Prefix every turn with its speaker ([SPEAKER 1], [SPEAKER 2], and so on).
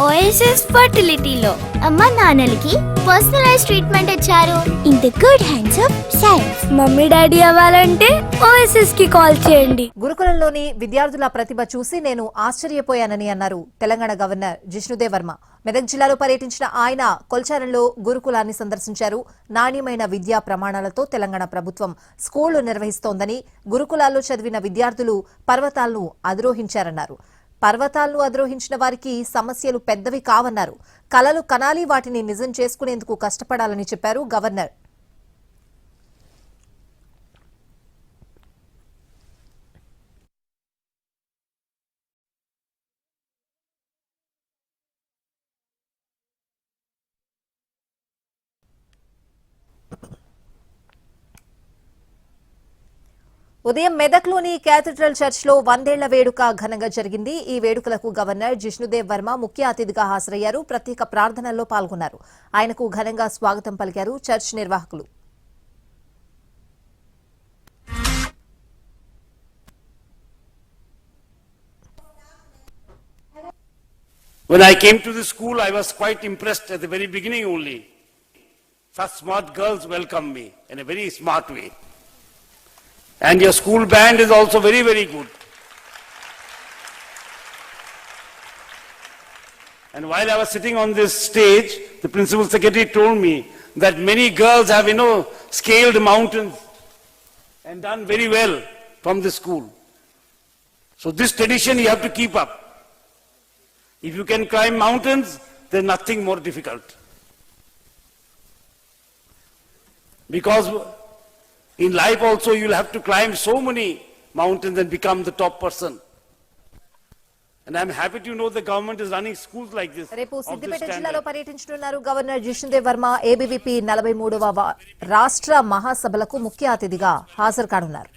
[SPEAKER 1] OSS ఫర్టిలిటీలో అమ్మ నాన్నలకి personalise treatment ఇచ్చారు in the good hands of science. Mummy daddy అవ్వాలంటే OSS కి కాల్ చేయండి.
[SPEAKER 2] గురుకులంలోని విద్యార్థుల ప్రతిభ చూసి నేను ఆశ్చర్యపోయానని అన్నారు తెలంగాణ గవర్నర్ జిష్ణుదేవ్ వర్మ. మెదక్ జిల్లాలో పర్యటించిన ఆయన కొల్చారంలో గురుకులాన్ని సందర్శించారు. నాణ్యమైన విద్యా ప్రమాణాలతో తెలంగాణ ప్రభుత్వం స్కూళ్లు నిర్వహిస్తోందని, గురుకులాల్లో చదివిన విద్యార్థులు పర్వతాలను అధిరోహించారన్నారు. పర్వతాలను అధిరోహించిన వారికి సమస్యలు పెద్దవి కావన్నారు. కలలు కనాలి, వాటిని నిజం చేసుకునేందుకు కష్టపడాలని చెప్పారు గవర్నర్. ఉదయం మెదక్లోని క్యాథడ్రల్ చర్చ్లో 100 ఏళ్ల వేడుక ఘనంగా జరిగింది. ఈ వేడుకలకు గవర్నర్ జిష్ణుదేవ్ వర్మ ముఖ్య అతిథిగా హాజరయ్యారు. ప్రత్యేక ప్రార్థనల్లో పాల్గొన్నారు. ఆయనకు ఘనంగా స్వాగతం పలికారు చర్చ్ నిర్వాహకులు.
[SPEAKER 3] When I came to the school, I was quite impressed at the very beginning only. Such smart girls welcomed me in a very smart way. And your school band is also very, very good. And while I was sitting on this stage, the principal secretary told me that many girls have, scaled mountains and done very well from the school. So this tradition you have to keep up. If you can climb mountains, there's nothing more difficult. Because in life also you'll have to climb so many mountains and become the top person. And I'm happy to know the government is running schools like this.
[SPEAKER 2] రేపు సిద్దిపేట జిల్లాలో పర్యటించనున్నారు governor Jishnu Dev Varma. ABVP 43వ రాష్ట్ర మహాసభలకు ముఖ్య అతిథిగా హాజరు కానున్నారు.